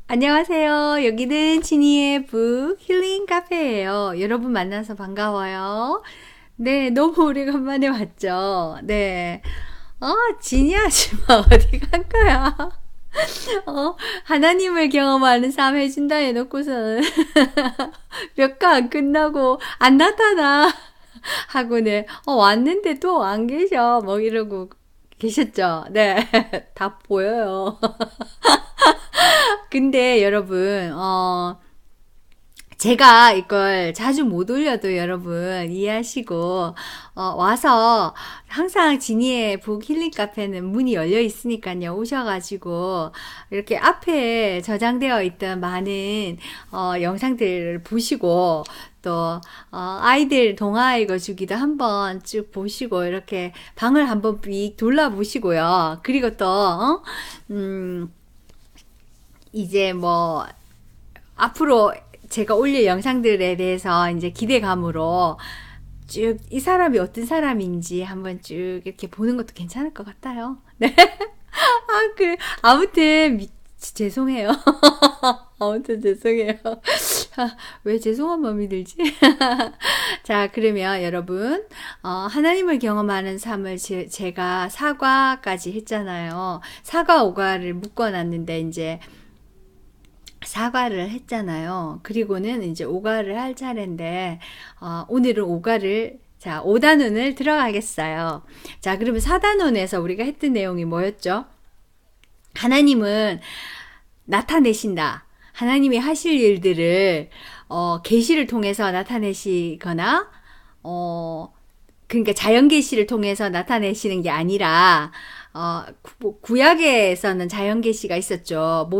안녕하세요. 여기는 지니의 북 힐링 카페예요. 여러분 만나서 반가워요. 네, 너무 오래간만에 왔죠. 네. 지니 아줌마 어디 간 거야? 하나님을 경험하는 삶 해준다 해놓고서는 몇 가 안 끝나고 안 나타나 하고는 왔는데 또 안 계셔 뭐 이러고 계셨죠. 네. 다 보여요. 근데 여러분, 제가 이걸 자주 못 올려도 여러분 이해하시고, 와서 항상 지니의 북 힐링 카페는 문이 열려 있으니까요. 오셔가지고, 이렇게 앞에 저장되어 있던 많은, 영상들을 보시고, 또, 아이들 동화 읽어주기도 한번 쭉 보시고, 이렇게 방을 한번 빅 둘러보시고요. 그리고 또, 이제 뭐, 앞으로 제가 올릴 영상들에 대해서 이제 기대감으로 쭉 이 사람이 어떤 사람인지 한번 쭉 이렇게 보는 것도 괜찮을 것 같아요. 네. 아무튼, 죄송해요. 아무튼 죄송해요. 왜 죄송한 마음이 들지? 자, 그러면 여러분, 하나님을 경험하는 삶을 제가 사과까지 했잖아요. 사과 오과를 묶어놨는데, 이제, 사과를 했잖아요. 그리고는 이제 오과를 할 차례인데, 오늘은 오과를, 자, 5단원을 들어가겠어요. 자, 그러면 4단원에서 우리가 했던 내용이 뭐였죠? 하나님은 나타내신다. 하나님이 하실 일들을, 계시를 통해서 나타내시거나, 그러니까 자연 계시를 통해서 나타내시는 게 아니라 구약에서는 자연 계시가 있었죠.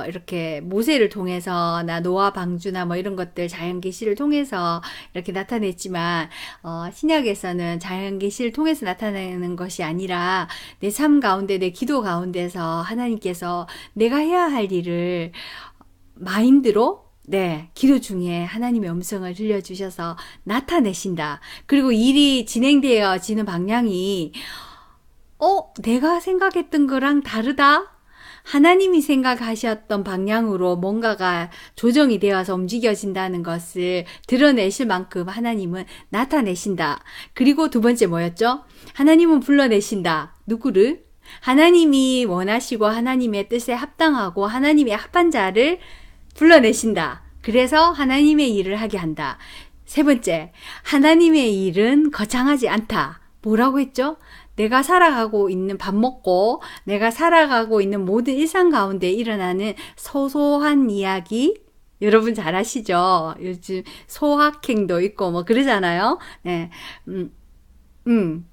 이렇게 모세를 통해서나 노아 방주나 뭐 이런 것들 자연 계시를 통해서 이렇게 나타냈지만 신약에서는 자연 계시를 통해서 나타내는 것이 아니라 내 삶 가운데 내 기도 가운데서 하나님께서 내가 해야 할 일을 마인드로 네, 기도 중에 하나님의 음성을 들려주셔서 나타내신다. 그리고 일이 진행되어지는 방향이, 내가 생각했던 거랑 다르다? 하나님이 생각하셨던 방향으로 뭔가가 조정이 되어서 움직여진다는 것을 드러내실 만큼 하나님은 나타내신다. 그리고 두 번째 뭐였죠? 하나님은 불러내신다. 누구를? 하나님이 원하시고 하나님의 뜻에 합당하고 하나님의 합한 자를 불러내신다. 그래서 하나님의 일을 하게 한다. 세 번째, 하나님의 일은 거창하지 않다. 뭐라고 했죠? 내가 살아가고 있는 밥 먹고 내가 살아가고 있는 모든 일상 가운데 일어나는 소소한 이야기 여러분 잘 아시죠? 요즘 소확행도 있고 뭐 그러잖아요. 네.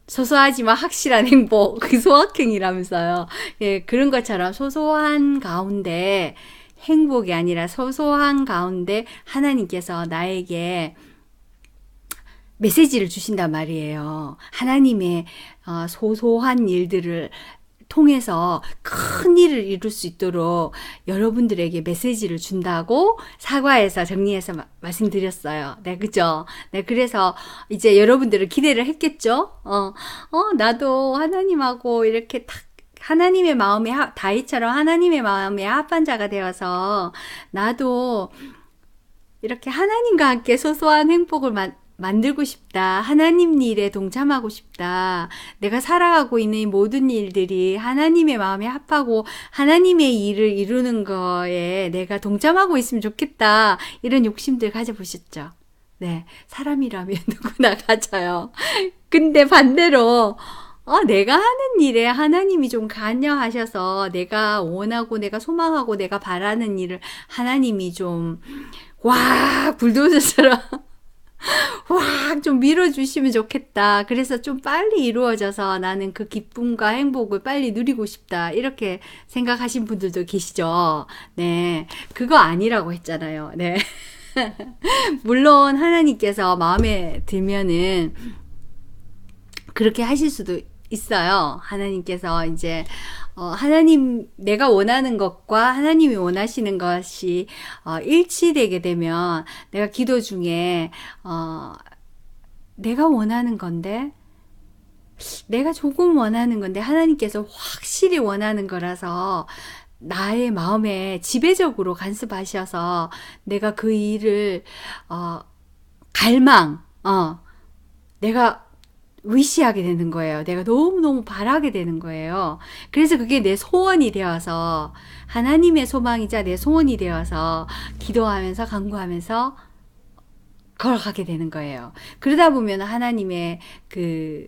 소소하지만 확실한 행복, 그 소확행이라면서요. 예, 그런 것처럼 소소한 가운데 행복이 아니라 소소한 가운데 하나님께서 나에게 메시지를 주신단 말이에요. 하나님의 소소한 일들을 통해서 큰 일을 이룰 수 있도록 여러분들에게 메시지를 준다고 사과해서 정리해서 말씀드렸어요. 네, 그죠? 네, 그래서 이제 여러분들은 기대를 했겠죠? 나도 하나님하고 이렇게 탁 하나님의 마음에 다윗처럼 하나님의 마음에 합한 자가 되어서 나도 이렇게 하나님과 함께 소소한 행복을 만들고 싶다. 하나님 일에 동참하고 싶다. 내가 살아가고 있는 이 모든 일들이 하나님의 마음에 합하고 하나님의 일을 이루는 거에 내가 동참하고 있으면 좋겠다. 이런 욕심들 가져보셨죠? 네. 사람이라면 누구나 가져요. 근데 반대로 내가 하는 일에 하나님이 좀 관여하셔서 내가 원하고 내가 소망하고 내가 바라는 일을 하나님이 좀 불도저처럼 좀 밀어주시면 좋겠다. 그래서 좀 빨리 이루어져서 나는 그 기쁨과 행복을 빨리 누리고 싶다. 이렇게 생각하신 분들도 계시죠. 네. 그거 아니라고 했잖아요. 네. 물론 하나님께서 마음에 들면은 그렇게 하실 수도 있어요. 하나님께서 이제 내가 원하는 것과 하나님이 원하시는 것이 일치되게 되면 내가 기도 중에 내가 원하는 건데 내가 조금 원하는 건데 하나님께서 확실히 원하는 거라서 나의 마음에 지배적으로 간섭하셔서 내가 그 일을 갈망, 내가 위시하게 되는 거예요. 내가 너무너무 바라게 되는 거예요. 그래서 그게 내 소원이 되어서 하나님의 소망이자 내 소원이 되어서 기도하면서 간구하면서 걸어가게 되는 거예요. 그러다 보면 하나님의 그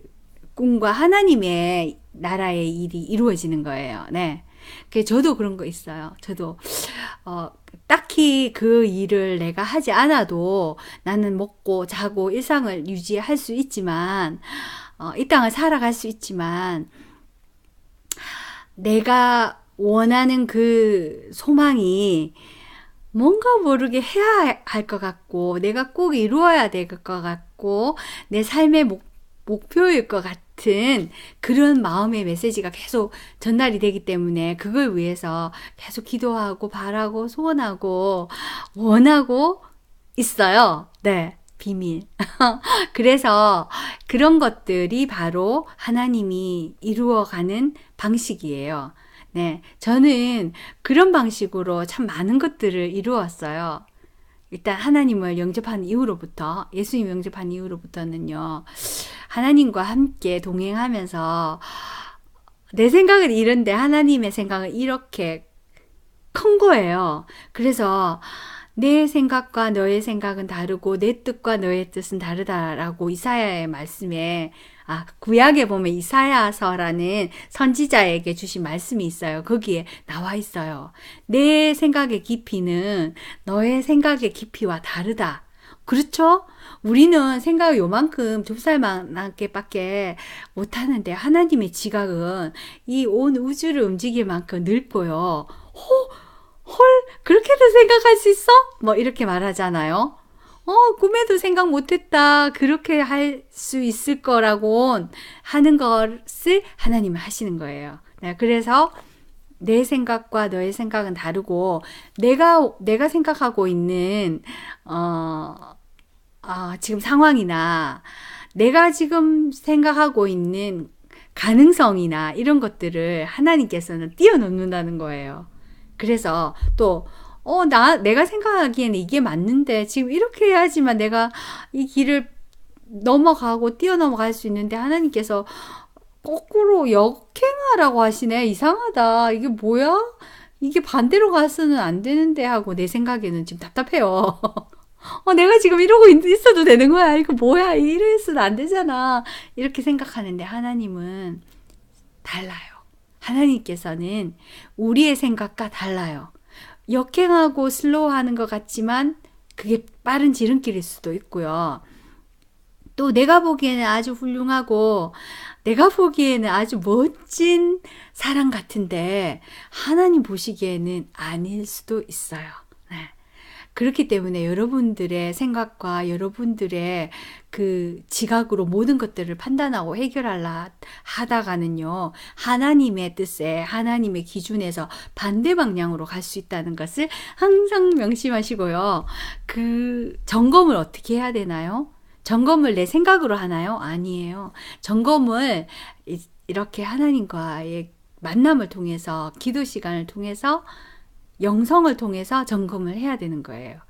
꿈과 하나님의 나라의 일이 이루어지는 거예요. 네. 저도 그런 거 있어요. 저도 딱히 그 일을 내가 하지 않아도 나는 먹고 자고 일상을 유지할 수 있지만 이 땅을 살아갈 수 있지만 내가 원하는 그 소망이 뭔가 모르게 해야 할 것 같고 내가 꼭 이루어야 될 것 같고 내 삶의 목표일 것 같은 그런 마음의 메시지가 계속 전달이 되기 때문에 그걸 위해서 계속 기도하고 바라고 소원하고 원하고 있어요. 네, 비밀. 그래서 그런 것들이 바로 하나님이 이루어가는 방식이에요. 네, 저는 그런 방식으로 참 많은 것들을 이루었어요. 일단 하나님을 영접한 이후로부터, 예수님 영접한 이후로부터는요, 하나님과 함께 동행하면서 내 생각은 이런데 하나님의 생각은 이렇게 큰 거예요. 그래서 내 생각과 너의 생각은 다르고 내 뜻과 너의 뜻은 다르다라고 이사야의 말씀에 구약에 보면 이사야서라는 선지자에게 주신 말씀이 있어요. 거기에 나와 있어요. 내 생각의 깊이는 너의 생각의 깊이와 다르다. 그렇죠? 우리는 생각이 요만큼 좁쌀만하게밖에 못하는데 하나님의 지각은 이 온 우주를 움직일 만큼 넓고요. 헐, 그렇게도 생각할 수 있어? 뭐 이렇게 말하잖아요. 꿈에도 생각 못했다. 그렇게 할 수 있을 거라고 하는 것을 하나님은 하시는 거예요. 네, 그래서 내 생각과 너의 생각은 다르고 내가 생각하고 있는 지금 상황이나 내가 지금 생각하고 있는 가능성이나 이런 것들을 하나님께서는 뛰어넘는다는 거예요. 그래서 또 내가 생각하기에는 이게 맞는데 지금 이렇게 해야지만 내가 이 길을 넘어가고 뛰어넘어갈 수 있는데 하나님께서 거꾸로 역행하라고 하시네. 이상하다. 이게 뭐야? 이게 반대로 가서는 안 되는데 하고 내 생각에는 지금 답답해요. 내가 지금 이러고 있어도 되는 거야. 이거 뭐야? 이래서는 안 되잖아. 이렇게 생각하는데 하나님은 달라요. 하나님께서는 우리의 생각과 달라요. 역행하고 슬로우하는 것 같지만 그게 빠른 지름길일 수도 있고요. 또 내가 보기에는 아주 훌륭하고 내가 보기에는 아주 멋진 사랑 같은데 하나님 보시기에는 아닐 수도 있어요. 네. 그렇기 때문에 여러분들의 생각과 여러분들의 그 지각으로 모든 것들을 판단하고 하다가는요, 하나님의 뜻에, 하나님의 기준에서 반대 방향으로 갈 수 있다는 것을 항상 명심하시고요. 그 점검을 어떻게 해야 되나요? 점검을 내 생각으로 하나요? 아니에요. 점검을 이렇게 하나님과의 만남을 통해서, 기도 시간을 통해서, 영성을 통해서 점검을 해야 되는 거예요.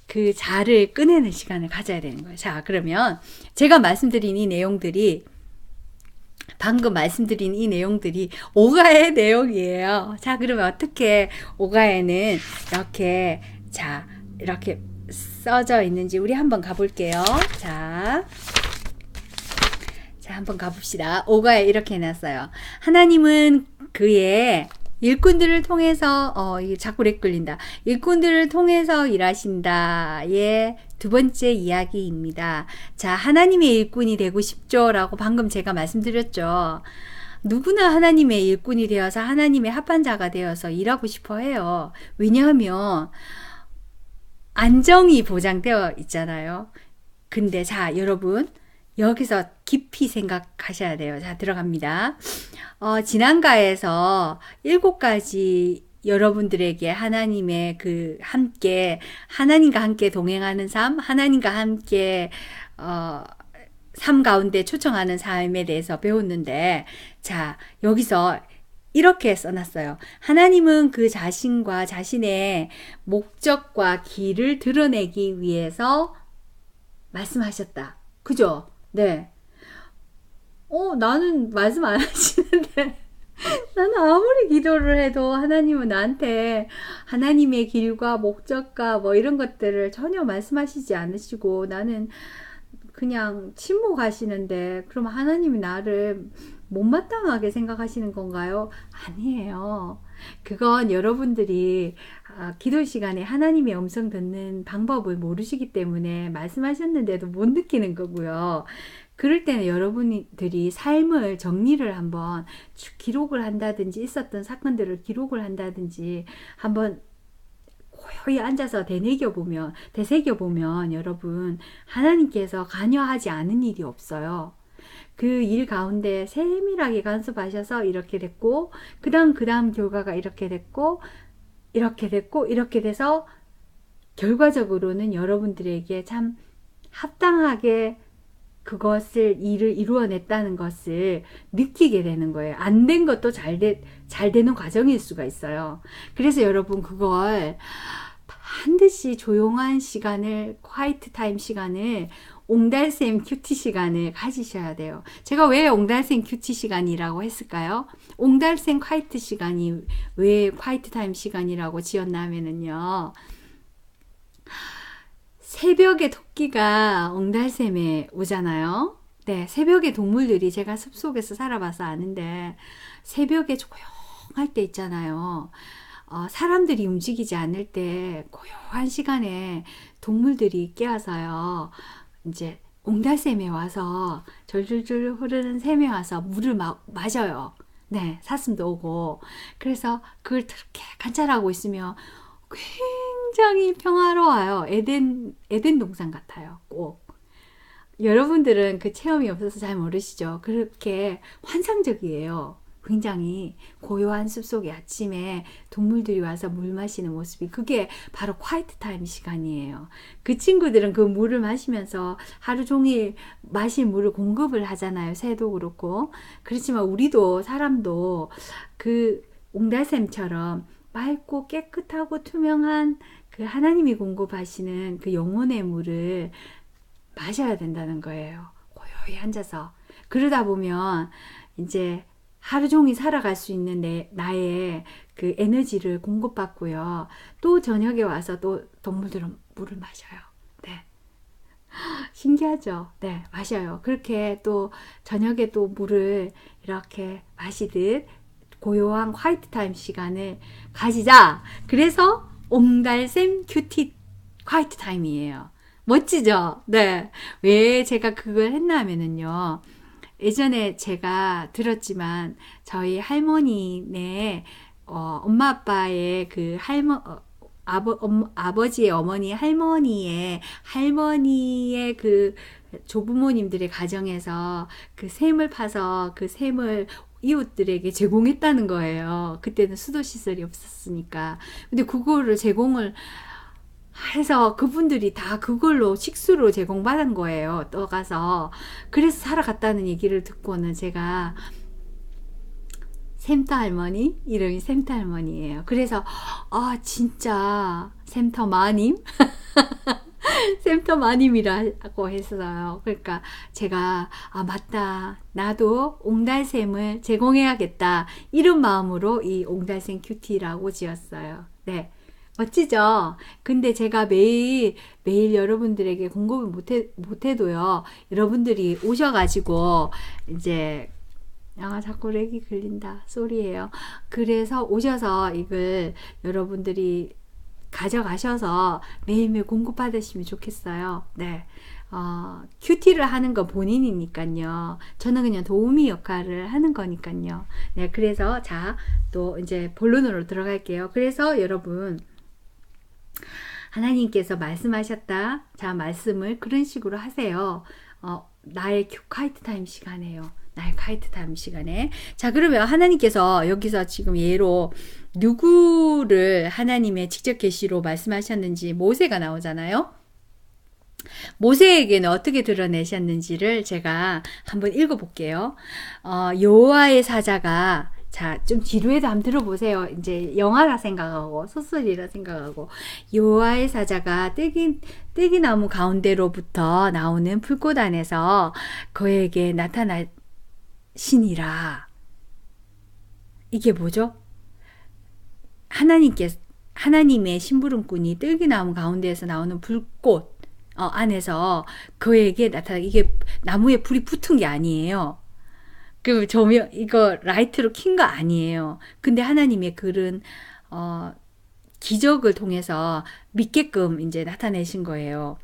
그 자를 꺼내는 시간을 가져야 되는 거예요. 자, 그러면 제가 말씀드린 이 내용들이, 방금 말씀드린 이 내용들이 오가의 내용이에요. 자, 그러면 어떻게 오가에는 이렇게 써져 있는지 우리 한번 가볼게요. 자, 한번 가봅시다. 오가에 이렇게 해놨어요. 하나님은 그의 일꾼들을 통해서 이게 자꾸 렉 걸린다. 일꾼들을 통해서 일하신다의 두 번째 이야기입니다. 자, 하나님의 일꾼이 되고 싶죠라고 방금 제가 말씀드렸죠. 누구나 하나님의 일꾼이 되어서 하나님의 합판자가 되어서 일하고 싶어 해요. 왜냐하면 안정이 보장되어 있잖아요. 근데 자, 여러분 여기서 깊이 생각하셔야 돼요. 자, 들어갑니다. 지난가에서 7가지 여러분들에게 하나님의 하나님과 함께 동행하는 삶, 하나님과 함께, 삶 가운데 초청하는 삶에 대해서 배웠는데, 자, 여기서 이렇게 써놨어요. 하나님은 그 자신과 자신의 목적과 길을 드러내기 위해서 말씀하셨다. 그죠? 네. 나는 말씀 안 하시는데. 나는 아무리 기도를 해도 하나님은 나한테 하나님의 길과 목적과 뭐 이런 것들을 전혀 말씀하시지 않으시고 나는 그냥 침묵하시는데, 그럼 하나님이 나를 못마땅하게 생각하시는 건가요? 아니에요. 그건 여러분들이 기도 시간에 하나님의 음성 듣는 방법을 모르시기 때문에 말씀하셨는데도 못 느끼는 거고요. 그럴 때는 여러분들이 삶을 정리를 한번 기록을 한다든지, 있었던 사건들을 기록을 한다든지 한번 고요히 앉아서 되새겨보면 여러분, 하나님께서 관여하지 않은 일이 없어요. 그 일 가운데 세밀하게 간섭하셔서 이렇게 됐고, 그 다음 결과가 이렇게 됐고, 이렇게 돼서 결과적으로는 여러분들에게 참 합당하게 일을 이루어냈다는 것을 느끼게 되는 거예요. 안 된 것도 잘 되는 과정일 수가 있어요. 그래서 여러분, 그걸 반드시 조용한 시간을, 콰이트 타임 시간을, 옹달샘 큐티 시간을 가지셔야 돼요. 제가 왜 옹달샘 큐티 시간이라고 했을까요? 옹달샘 콰이트 시간이 왜 콰이트 타임 시간이라고 지었냐면요. 새벽에 토끼가 옹달샘에 오잖아요. 네, 새벽에 동물들이, 제가 숲속에서 살아봐서 아는데, 새벽에 조용할 때 있잖아요. 사람들이 움직이지 않을 때 고요한 시간에 동물들이 깨어서요, 이제 옹달샘에 와서, 졸졸졸 흐르는 샘에 와서 물을 마셔요. 네, 사슴도 오고. 그래서 그걸 그렇게 관찰하고 있으면 굉장히 평화로워요. 에덴 동산 같아요. 꼭. 여러분들은 그 체험이 없어서 잘 모르시죠? 그렇게 환상적이에요. 굉장히 고요한 숲속의 아침에 동물들이 와서 물 마시는 모습이, 그게 바로 콰이트 타임 시간이에요. 그 친구들은 그 물을 마시면서 하루 종일 마실 물을 공급을 하잖아요. 새도 그렇고. 그렇지만 우리도, 사람도 그 옹달샘처럼 맑고 깨끗하고 투명한 그 하나님이 공급하시는 그 영혼의 물을 마셔야 된다는 거예요. 고요히 앉아서. 그러다 보면 이제 하루 종일 살아갈 수 있는 나의 그 에너지를 공급받고요. 또 저녁에 와서 또 동물들은 물을 마셔요. 네. 신기하죠? 네, 마셔요. 그렇게 또 저녁에 또 물을 이렇게 마시듯 고요한 화이트 타임 시간을 가지자. 그래서 옹달샘 큐티 화이트 타임이에요. 멋지죠? 네. 왜 제가 그걸 했나 하면은요, 예전에 제가 들었지만 저희 할머니네 엄마 아빠의 그 아버지의 어머니 할머니의 그 조부모님들의 가정에서 그 샘을 파서 그 샘을 이웃들에게 제공했다는 거예요. 그때는 수도 시설이 없었으니까. 근데 그거를 제공을 해서 그분들이 다 그걸로 식수로 제공받은 거예요. 떠가서. 그래서 살아갔다는 얘기를 듣고는 제가, 샘터 할머니? 이름이 샘터 할머니예요. 그래서 진짜 샘터 마님? 샘터 마님이라고 했어요. 그러니까 제가 맞다, 나도 옹달샘을 제공해야겠다, 이런 마음으로 이 옹달샘 큐티라고 지었어요. 네. 멋지죠? 근데 제가 매일 여러분들에게 공급을 못해도요, 여러분들이 오셔가지고, 이제, 자꾸 렉이 걸린다. 쏘리예요. 그래서 오셔서 이걸 여러분들이 가져가셔서 매일매일 공급받으시면 좋겠어요. 네. 큐티를 하는 건 본인이니까요. 저는 그냥 도우미 역할을 하는 거니까요. 네. 그래서, 또 이제 본론으로 들어갈게요. 그래서 여러분, 하나님께서 말씀하셨다. 말씀을 그런 식으로 하세요. 나의 콰이트 타임 시간에요. 나의 콰이트 타임 시간에. 그러면 하나님께서 여기서 지금 예로 누구를 하나님의 직접 계시로 말씀하셨는지 모세가 나오잖아요. 모세에게는 어떻게 드러내셨는지를 제가 한번 읽어볼게요. 여호와의 사자가 자, 좀 지루해도 한번 들어보세요. 이제 영화라 생각하고 소설이라 생각하고 여호와의 사자가 떼기나무 가운데로부터 나오는 풀꽃 안에서 그에게 나타나시니라. 이게 뭐죠? 하나님의 심부름꾼이 뜰기나무 가운데에서 나오는 불꽃 안에서 그에게 이게 나무에 불이 붙은 게 아니에요. 그 조명 이거 라이트로 킨 거 아니에요. 근데 하나님의 글은 기적을 통해서 믿게끔 이제 나타내신 거예요.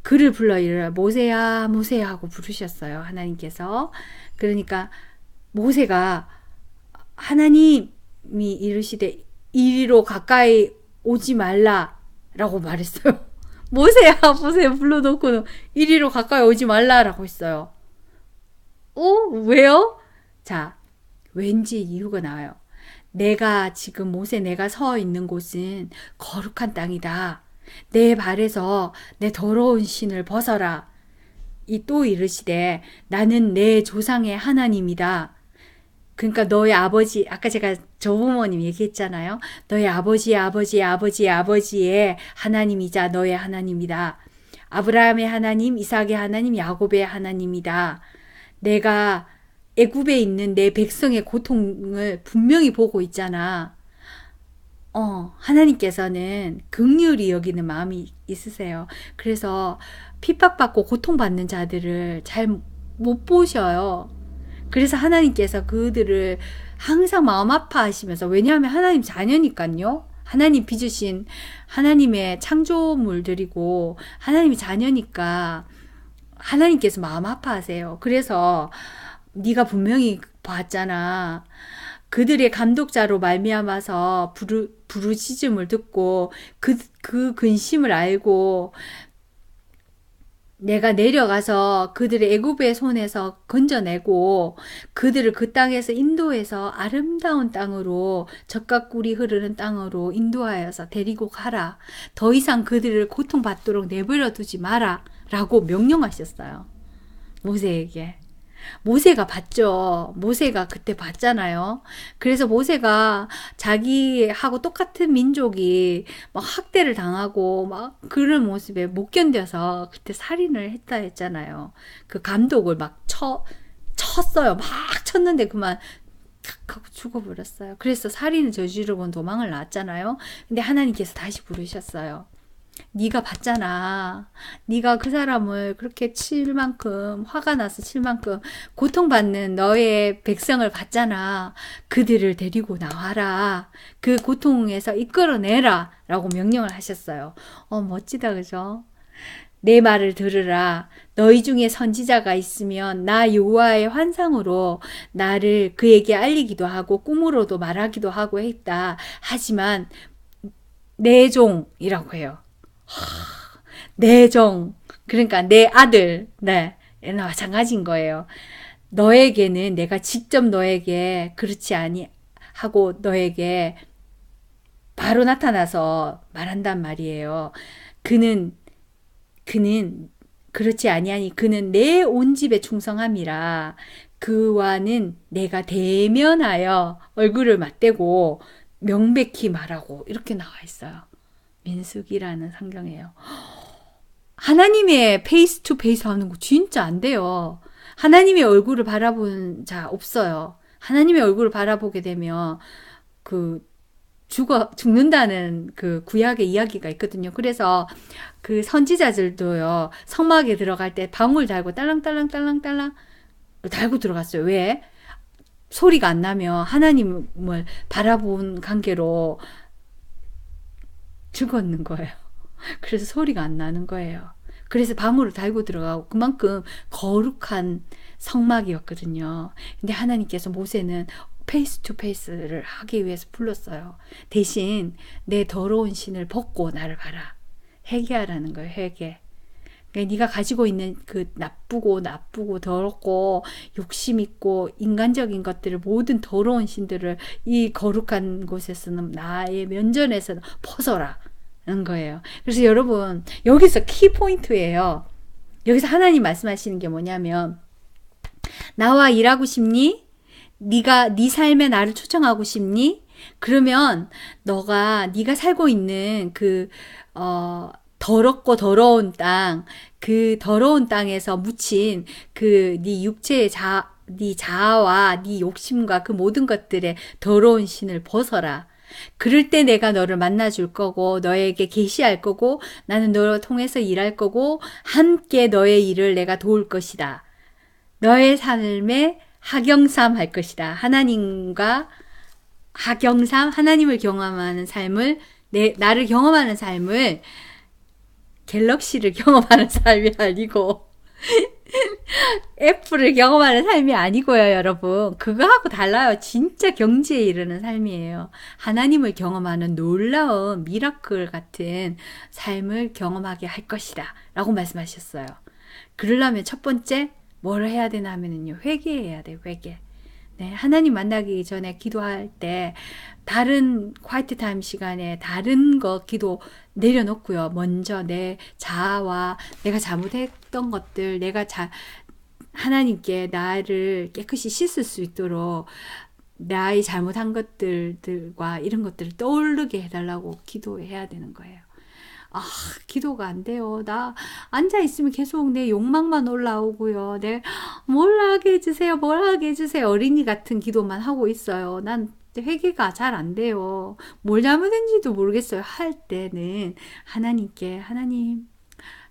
그를 불러 이르라 모세야 모세야 하고 부르셨어요. 하나님께서. 그러니까 모세가 하나님이 이르시되 이리로 가까이 오지 말라라고 말했어요. 모세야 모세야 불러놓고는 이리로 가까이 오지 말라라고 했어요. 왜요? 자, 왠지 이유가 나와요. 내가 서 있는 곳은 거룩한 땅이다. 내 발에서 내 더러운 신을 벗어라. 또 이르시되 나는 내 조상의 하나님이다. 그러니까 너의 아버지, 아까 제가 조부모님 얘기했잖아요. 너의 아버지의 하나님이자 너의 하나님이다. 아브라함의 하나님, 이삭의 하나님, 야곱의 하나님이다. 내가 애굽에 있는 내 백성의 고통을 분명히 보고 있잖아. 하나님께서는 긍휼히 여기는 마음이 있으세요. 그래서 핍박받고 고통받는 자들을 잘 못 보셔요. 그래서 하나님께서 그들을 항상 마음 아파하시면서, 왜냐하면 하나님 자녀니까요. 하나님 빚으신 하나님의 창조물들이고 하나님의 자녀니까 하나님께서 마음 아파하세요. 그래서 네가 분명히 봤잖아. 그들의 감독자로 말미암아서 부르짖음을 듣고 그 근심을 알고 내가 내려가서 그들의 애굽의 손에서 건져내고 그들을 그 땅에서 인도해서 아름다운 땅으로 젖과 꿀이 흐르는 땅으로 인도하여서 데리고 가라. 더 이상 그들을 고통받도록 내버려 두지 마라. 라고 명령하셨어요. 모세에게. 모세가 봤죠. 모세가 그때 봤잖아요. 그래서 모세가 자기하고 똑같은 민족이 막 학대를 당하고 막 그런 모습에 못 견뎌서 그때 살인을 했다 했잖아요. 그 감독을 막 쳤어요. 막 쳤는데 그만 탁 하고 죽어버렸어요. 그래서 살인을 저지르고 도망을 났잖아요. 근데 하나님께서 다시 부르셨어요. 네가 봤잖아. 네가 그 사람을 그렇게 칠 만큼, 화가 나서 칠 만큼 고통받는 너의 백성을 봤잖아. 그들을 데리고 나와라. 그 고통에서 이끌어내라. 라고 명령을 하셨어요. 멋지다, 그죠? 내 말을 들으라. 너희 중에 선지자가 있으면 나 여호와의 환상으로 나를 그에게 알리기도 하고 꿈으로도 말하기도 하고 했다. 하지만 내 종이라고 해요. 내 종, 그러니까 내 아들, 네, 마찬가지인 거예요. 너에게는 내가 직접 너에게 그렇지 아니하고 너에게 바로 나타나서 말한단 말이에요. 그는 그렇지 아니하니 그는 내 온 집에 충성함이라. 그와는 내가 대면하여 얼굴을 맞대고 명백히 말하고 이렇게 나와 있어요. 민수기라는 성경이에요. 하나님의 페이스 투 페이스 하는 거 진짜 안 돼요. 하나님의 얼굴을 바라본 자 없어요. 하나님의 얼굴을 바라보게 되면 죽는다는 그 구약의 이야기가 있거든요. 그래서 그 선지자들도요, 성막에 들어갈 때 방울 달고 딸랑딸랑딸랑딸랑 달고 들어갔어요. 왜? 소리가 안 나면 하나님을 바라본 관계로 죽었는 거예요. 그래서 소리가 안 나는 거예요. 그래서 방울을 달고 들어가고 그만큼 거룩한 성막이었거든요. 근데 하나님께서 모세는 페이스 투 페이스를 하기 위해서 불렀어요. 대신 내 더러운 신을 벗고 나를 봐라. 회개하라는 거예요. 회개. 그러니까 네가 가지고 있는 그 나쁘고 더럽고 욕심 있고 인간적인 것들을, 모든 더러운 신들을 이 거룩한 곳에서는, 나의 면전에서는 벗어라 는 거예요. 그래서 여러분, 여기서 키포인트예요. 여기서 하나님 말씀하시는 게 뭐냐면, 나와 일하고 싶니? 네 삶에 나를 초청하고 싶니? 그러면 네가 살고 있는 더럽고 더러운 땅, 그 더러운 땅에서 묻힌 네 육체의 네 자아와 네 욕심과 그 모든 것들의 더러운 신을 벗어라. 그럴 때 내가 너를 만나줄 거고 너에게 계시할 거고 나는 너를 통해서 일할 거고 함께 너의 일을 내가 도울 것이다. 너의 삶에 하경삼 할 것이다. 하나님과 하경삼, 하나님을 경험하는 삶을 나를 경험하는 삶을 갤럭시를 경험하는 삶이 아니고 애플을 경험하는 삶이 아니고요, 여러분. 그거하고 달라요. 진짜 경지에 이르는 삶이에요. 하나님을 경험하는 놀라운 미라클 같은 삶을 경험하게 할 것이다 라고 말씀하셨어요. 그러려면 첫 번째 뭘 해야 되나 하면요, 회개해야 돼요. 회개. 네, 하나님 만나기 전에 기도할 때 다른 콰이트 타임 시간에 다른 거 기도 내려놓고요. 먼저 내 자아와 내가 잘못했던 것들, 하나님께 나를 깨끗이 씻을 수 있도록 나의 잘못한 것들과 이런 것들을 떠오르게 해달라고 기도해야 되는 거예요. 기도가 안 돼요. 나 앉아있으면 계속 내 욕망만 올라오고요. 뭘 하게 해주세요. 뭘 하게 해주세요. 어린이 같은 기도만 하고 있어요. 난 회개가 잘 안 돼요. 뭘 잘못했는지도 모르겠어요. 할 때는 하나님께, 하나님,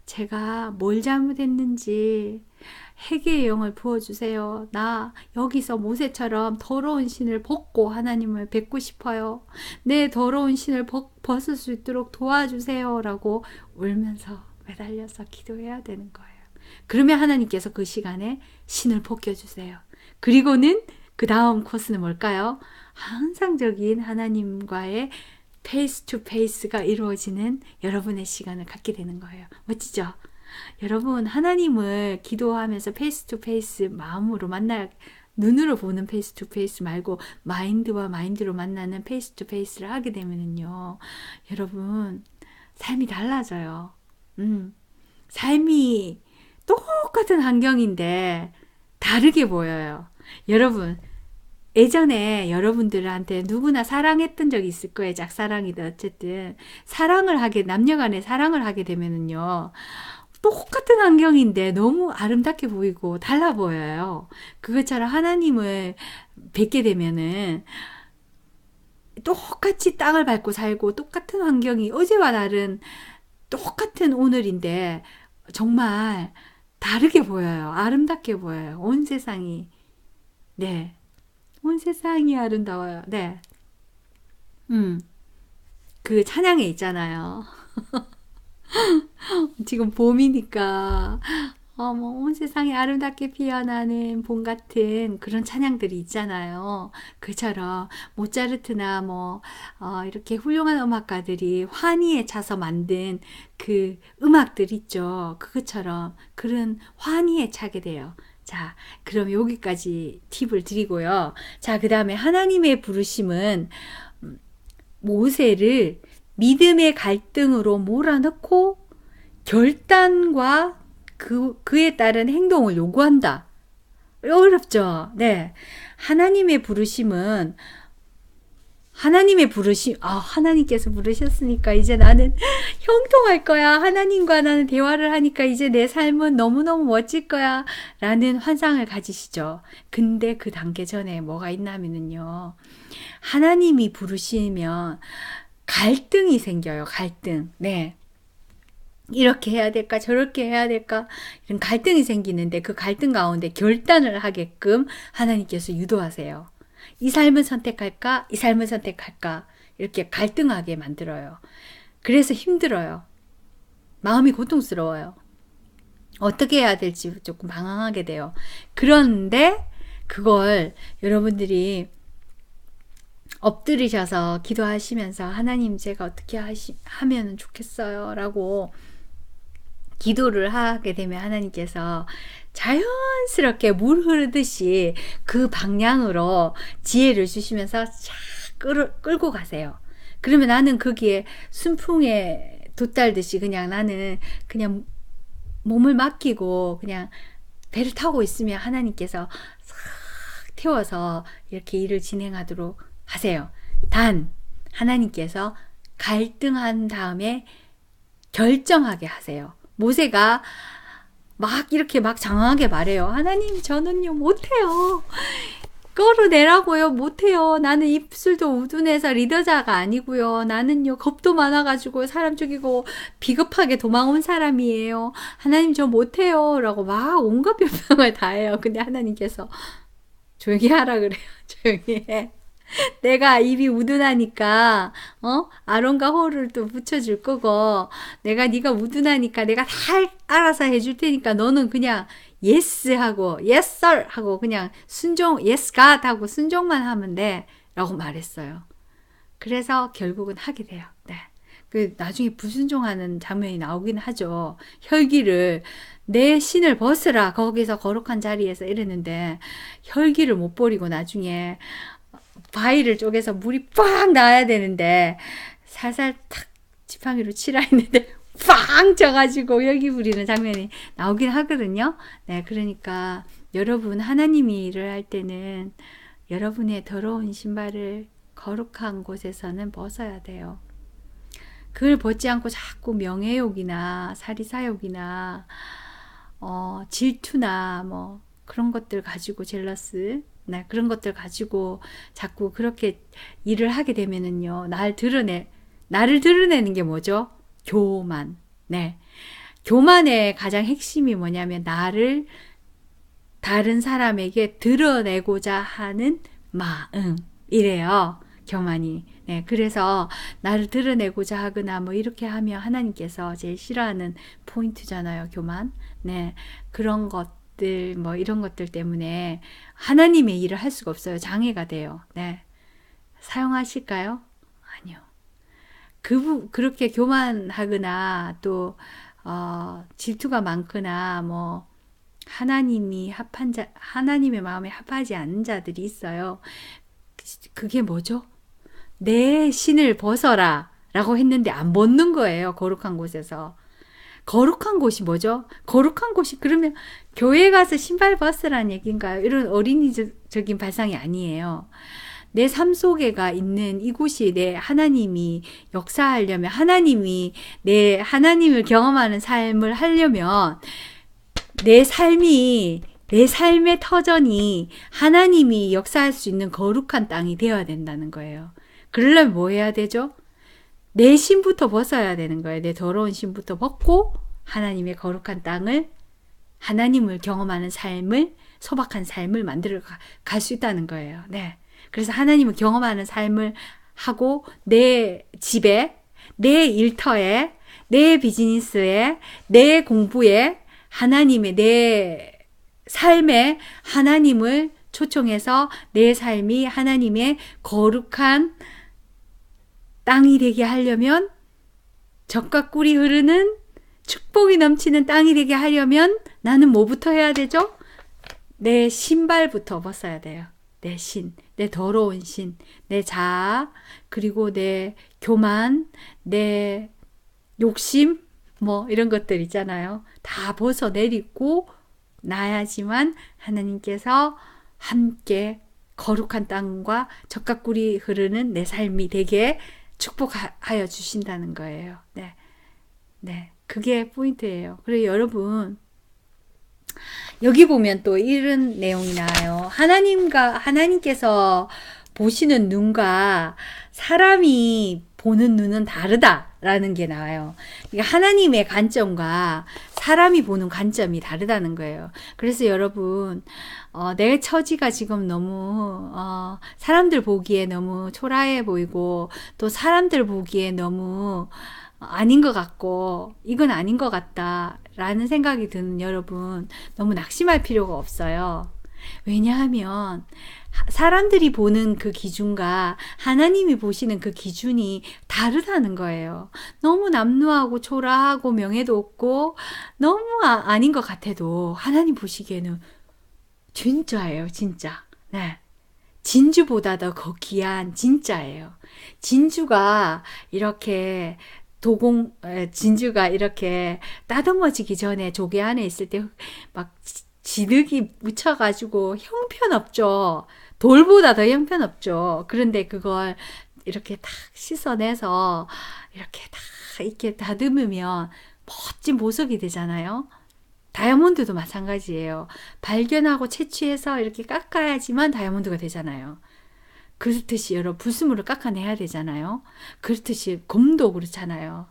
제가 뭘 잘못했는지 회개의 영을 부어주세요. 나 여기서 모세처럼 더러운 신을 벗고 하나님을 뵙고 싶어요. 내 더러운 신을 벗을 수 있도록 도와주세요. 라고 울면서 매달려서 기도해야 되는 거예요. 그러면 하나님께서 그 시간에 신을 벗겨주세요. 그리고는 그 다음 코스는 뭘까요? 항상적인 하나님과의 페이스 투 페이스가 이루어지는 여러분의 시간을 갖게 되는 거예요. 멋지죠? 여러분, 하나님을 기도하면서 페이스 투 페이스 마음으로 눈으로 보는 페이스 투 페이스 말고 마인드와 마인드로 만나는 페이스 투 페이스를 하게 되면요, 여러분, 삶이 달라져요. 삶이 똑같은 환경인데 다르게 보여요. 여러분, 예전에 여러분들한테 누구나 사랑했던 적이 있을 거예요. 짝사랑이든 어쨌든 남녀간에 사랑을 하게 되면은요, 똑같은 환경인데 너무 아름답게 보이고 달라 보여요. 그것처럼 하나님을 뵙게 되면은 똑같이 땅을 밟고 살고 똑같은 환경이 어제와 다른 똑같은 오늘인데 정말 다르게 보여요. 아름답게 보여요. 온 세상이. 네. 온 세상이 아름다워요. 네. 그 찬양에 있잖아요. 지금 봄이니까 온 세상이 아름답게 피어나는 봄 같은 그런 찬양들이 있잖아요. 그처럼 모차르트나 이렇게 훌륭한 음악가들이 환희에 차서 만든 그 음악들 있죠. 그것처럼 그런 환희에 차게 돼요. 자, 그럼 여기까지 팁을 드리고요. 자, 그 다음에 하나님의 부르심은 모세를 믿음의 갈등으로 몰아넣고 결단과 그에 따른 행동을 요구한다. 어렵죠? 네. 하나님의 부르심, 하나님께서 부르셨으니까 이제 나는 형통할 거야. 하나님과 나는 대화를 하니까 이제 내 삶은 너무너무 멋질 거야. 라는 환상을 가지시죠. 근데 그 단계 전에 뭐가 있냐면요, 하나님이 부르시면 갈등이 생겨요. 갈등. 네. 이렇게 해야 될까? 저렇게 해야 될까? 이런 갈등이 생기는데 그 갈등 가운데 결단을 하게끔 하나님께서 유도하세요. 이 삶을 선택할까? 이 삶을 선택할까? 이렇게 갈등하게 만들어요. 그래서 힘들어요. 마음이 고통스러워요. 어떻게 해야 될지 조금 방황하게 돼요. 그런데 그걸 여러분들이 엎드리셔서 기도하시면서 하나님, 제가 어떻게 하면 좋겠어요 라고 기도를 하게 되면 하나님께서 자연스럽게 물 흐르듯이 그 방향으로 지혜를 주시면서 쫙 끌고 가세요. 그러면 나는 거기에 순풍에 돛달듯이 나는 그냥 몸을 맡기고 그냥 배를 타고 있으면 하나님께서 싹 태워서 이렇게 일을 진행하도록 하세요. 단 하나님께서 갈등한 다음에 결정하게 하세요. 모세가 막 이렇게 막 장황하게 말해요. 하나님, 저는요 못해요. 끌어내라고요. 못해요. 나는 입술도 우둔해서 리더자가 아니고요. 나는요 겁도 많아가지고 사람 죽이고 비겁하게 도망온 사람이에요. 하나님, 저 못해요. 라고 막 온갖 변명을 다 해요. 근데 하나님께서 조용히 하라 그래요. 조용히 해. 내가 입이 우둔하니까 아론과 호를 또 붙여줄 거고, 내가 네가 우둔하니까 내가 다 알아서 해줄 테니까 너는 그냥 yes 하고 yes sir 하고 그냥 순종, yes God 하고 순종만 하면 돼 라고 말했어요. 그래서 결국은 하게 돼요. 네. 그 나중에 불순종하는 장면이 나오긴 하죠. 혈기를, 내 신을 벗으라, 거기서 거룩한 자리에서 이랬는데 혈기를 못 버리고 나중에 바위를 쪼개서 물이 빡 나와야 되는데 살살 탁 지팡이로 치라 했는데 빵 져가지고 혈기 부리는 장면이 나오긴 하거든요. 네, 그러니까 여러분, 하나님이 일을 할 때는 여러분의 더러운 신발을 거룩한 곳에서는 벗어야 돼요. 그걸 벗지 않고 자꾸 명예욕이나 사리사욕이나 질투나 뭐 그런 것들 가지고, 젤러스, 네, 그런 것들 가지고 자꾸 그렇게 일을 하게 되면은요, 나를 드러내는 게 뭐죠? 교만. 네. 교만의 가장 핵심이 뭐냐면 나를 다른 사람에게 드러내고자 하는 마음이래요. 교만이. 네. 그래서 나를 드러내고자 하거나 뭐 이렇게 하면 하나님께서 제일 싫어하는 포인트잖아요. 교만. 네. 그런 것들, 뭐 이런 것들 때문에 하나님의 일을 할 수가 없어요. 장애가 돼요. 네. 사용하실까요? 아니요. 그렇게 교만하거나 또 질투가 많거나 뭐 하나님의 마음에 합하지 않는 자들이 있어요. 그게 뭐죠? 내 신을 벗어라 라고 했는데 안 벗는 거예요. 거룩한 곳에서. 거룩한 곳이 뭐죠? 거룩한 곳이 그러면 교회 가서 신발 벗으라는 얘기인가요? 이런 어린이적인 발상이 아니에요. 내 삶 속에가 있는 이곳이 내 하나님이 역사하려면, 내 하나님을 경험하는 삶을 하려면 내 삶의 터전이 하나님이 역사할 수 있는 거룩한 땅이 되어야 된다는 거예요. 그러려면 뭐 해야 되죠? 내 신부터 벗어야 되는 거예요. 내 더러운 신부터 벗고 하나님의 거룩한 땅을, 하나님을 경험하는 삶을, 소박한 삶을 만들어 갈 수 있다는 거예요. 네. 그래서 하나님을 경험하는 삶을 하고 내 집에, 내 일터에, 내 비즈니스에, 내 공부에, 내 삶에 하나님을 초청해서 내 삶이 하나님의 거룩한 땅이 되게 하려면, 젖과 꿀이 흐르는 축복이 넘치는 땅이 되게 하려면 나는 뭐부터 해야 되죠? 내 신발부터 벗어야 돼요. 내 신, 내 더러운 신, 내 자아, 그리고 내 교만, 내 욕심, 뭐 이런 것들 있잖아요. 다 벗어내리고 나야지만 하나님께서 함께 거룩한 땅과 젖과 꿀이 흐르는 내 삶이 되게 축복하여 주신다는 거예요. 네. 네. 그게 포인트예요. 그리고 여러분, 여기 보면 또 이런 내용이 나와요. 하나님께서 보시는 눈과 사람이 보는 눈은 다르다라는 게 나와요. 그러니까 하나님의 관점과 사람이 보는 관점이 다르다는 거예요. 그래서 여러분, 내 처지가 지금 너무 사람들 보기에 너무 초라해 보이고, 또 사람들 보기에 너무 아닌 것 같고, 이건 아닌 것 같다 라는 생각이 드는 여러분, 너무 낙심할 필요가 없어요. 왜냐하면 사람들이 보는 그 기준과 하나님이 보시는 그 기준이 다르다는 거예요. 너무 남루하고 초라하고 명예도 없고 너무 아닌 것 같아도 하나님 보시기에는 진짜예요. 진짜. 네. 진주보다 더 귀한 진짜예요. 진주가 이렇게 진주가 이렇게 따듬어지기 전에 조개 안에 있을 때 막 진흙이 묻혀가지고 형편없죠. 돌보다 더 형편없죠. 그런데 그걸 이렇게 탁 씻어내서 이렇게 다 이렇게 다듬으면 멋진 보석이 되잖아요. 다이아몬드도 마찬가지예요. 발견하고 채취해서 이렇게 깎아야지만 다이아몬드가 되잖아요. 그렇듯이 여러 불순물을 깎아내야 되잖아요. 그렇듯이 곰도 그렇잖아요.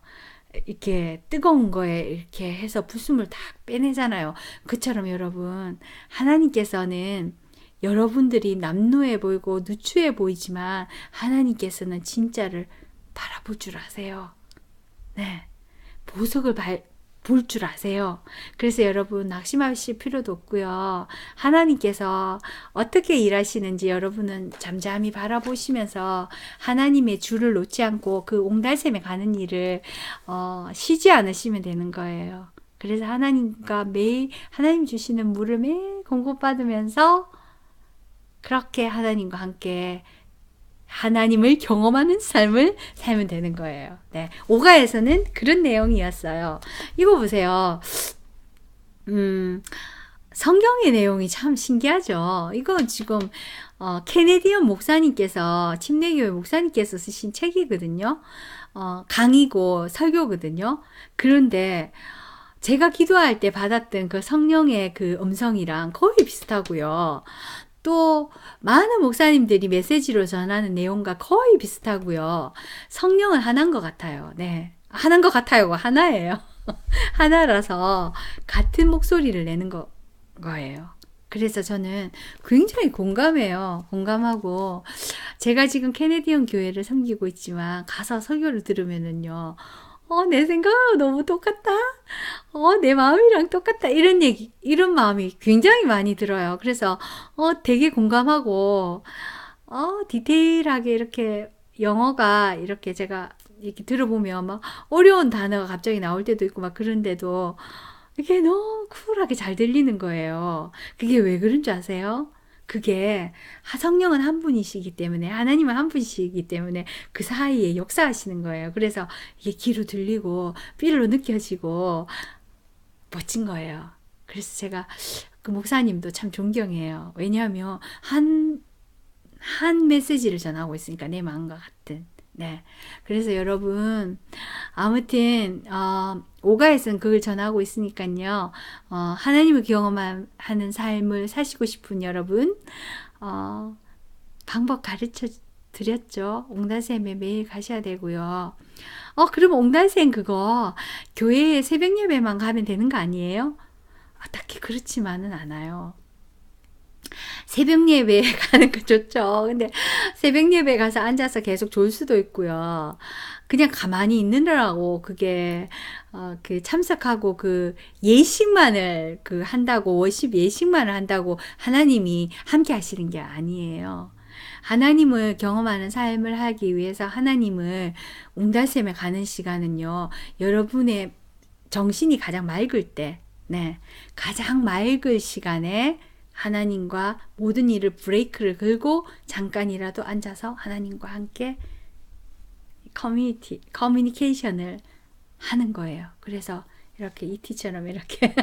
이렇게 뜨거운 거에 이렇게 해서 불순물 다 빼내잖아요. 그처럼 여러분, 하나님께서는 여러분들이 남루해 보이고 누추해 보이지만 하나님께서는 진짜를 바라볼 줄 아세요. 네. 보석을 볼 줄 아세요. 그래서 여러분 낙심하실 필요도 없고요. 하나님께서 어떻게 일하시는지 여러분은 잠잠히 바라보시면서 하나님의 줄을 놓지 않고 그 옹달샘에 가는 일을 쉬지 않으시면 되는 거예요. 그래서 하나님과 매일 하나님 주시는 물을 매일 공급받으면서 그렇게 하나님과 함께 하나님을 경험하는 삶을 살면 되는 거예요. 네. 오가에서는 그런 내용이었어요. 이거 보세요. 성경의 내용이 참 신기하죠. 이거 지금 케네디언 목사님께서 침례교회 목사님께서 쓰신 책이거든요. 강의고 설교거든요. 그런데 제가 기도할 때 받았던 그 성령의 그 음성이랑 거의 비슷하고요. 또 많은 목사님들이 메시지로 전하는 내용과 거의 비슷하고요. 성령은 하나인 것 같아요. 네, 하나인 것 같아요. 하나예요. 하나라서 같은 목소리를 내는 거예요. 그래서 저는 굉장히 공감해요. 공감하고 제가 지금 캐네디언 교회를 섬기고 있지만 가서 설교를 들으면은요. 내 생각하고 너무 똑같다. 내 마음이랑 똑같다. 이런 얘기, 이런 마음이 굉장히 많이 들어요. 그래서, 되게 공감하고, 디테일하게 이렇게 영어가 이렇게 제가 이렇게 들어보면 막 어려운 단어가 갑자기 나올 때도 있고 막 그런데도 이게 너무 쿨하게 잘 들리는 거예요. 그게 왜 그런 줄 아세요? 그게 성령은 한 분이시기 때문에 하나님은 한 분이시기 때문에 그 사이에 역사하시는 거예요. 그래서 이게 귀로 들리고 삐로 느껴지고 멋진 거예요. 그래서 제가 그 목사님도 참 존경해요. 왜냐하면 한 메시지를 전하고 있으니까 내 마음과 같은. 네. 그래서 여러분, 아무튼, 오가에서는 그걸 전하고 있으니까요. 하나님을 경험하는 삶을 사시고 싶은 여러분, 방법 가르쳐 드렸죠. 옹달샘에 매일 가셔야 되고요. 그럼 옹달샘 그거 교회에 새벽 예배만 가면 되는 거 아니에요? 딱히 그렇지만은 않아요. 새벽 예배 가는 거 좋죠. 근데 새벽 예배 가서 앉아서 계속 졸 수도 있고요. 그냥 가만히 있느라고 그게 그 참석하고 그 예식만을 그 한다고 워십 예식만을 한다고 하나님이 함께 하시는 게 아니에요. 하나님을 경험하는 삶을 하기 위해서 하나님을 옹달샘에 가는 시간은요. 여러분의 정신이 가장 맑을 때, 네, 가장 맑을 시간에 하나님과 모든 일을 브레이크를 걸고 잠깐이라도 앉아서 하나님과 함께 커뮤니케이션을 하는 거예요. 그래서 이렇게 이티처럼 이렇게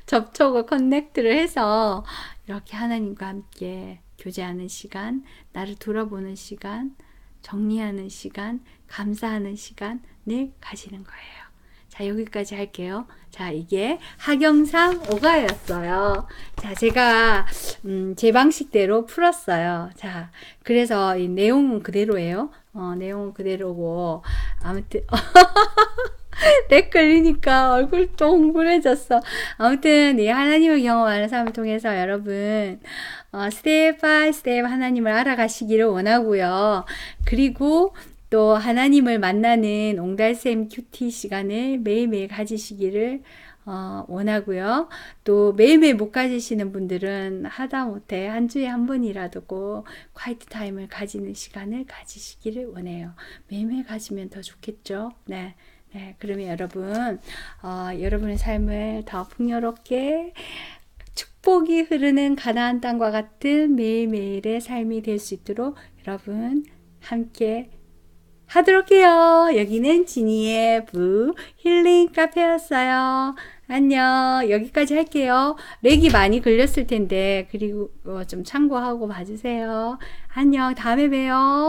접촉을 커넥트를 해서 이렇게 하나님과 함께 교제하는 시간, 나를 돌아보는 시간, 정리하는 시간, 감사하는 시간을 가지는 거예요. 자, 여기까지 할게요. 자, 이게 하경상 오가였어요. 자, 제가 제 방식대로 풀었어요. 자, 그래서 이 내용은 그대로예요. 내용은 그대로고 아무튼 렉 걸리니까 얼굴 또 홍분해졌어. 아무튼 이 하나님을 경험하는 삶을 통해서 여러분 스텝 바이 스텝 하나님을 알아가시기를 원하고요. 그리고 또 하나님을 만나는 옹달샘 큐티 시간을 매일매일 가지시기를 원하고요. 또 매일매일 못 가지시는 분들은 하다못해 한 주에 한 번이라도 꼭 콰이트 타임을 가지는 시간을 가지시기를 원해요. 매일매일 가지면 더 좋겠죠. 네. 네, 그러면 여러분, 여러분의 삶을 더 풍요롭게 축복이 흐르는 가나안 땅과 같은 매일매일의 삶이 될 수 있도록 여러분 함께 하도록 해요. 여기는 지니의 부 힐링 카페였어요. 안녕. 여기까지 할게요. 렉이 많이 걸렸을 텐데, 그리고 좀 참고하고 봐주세요. 안녕. 다음에 봬요.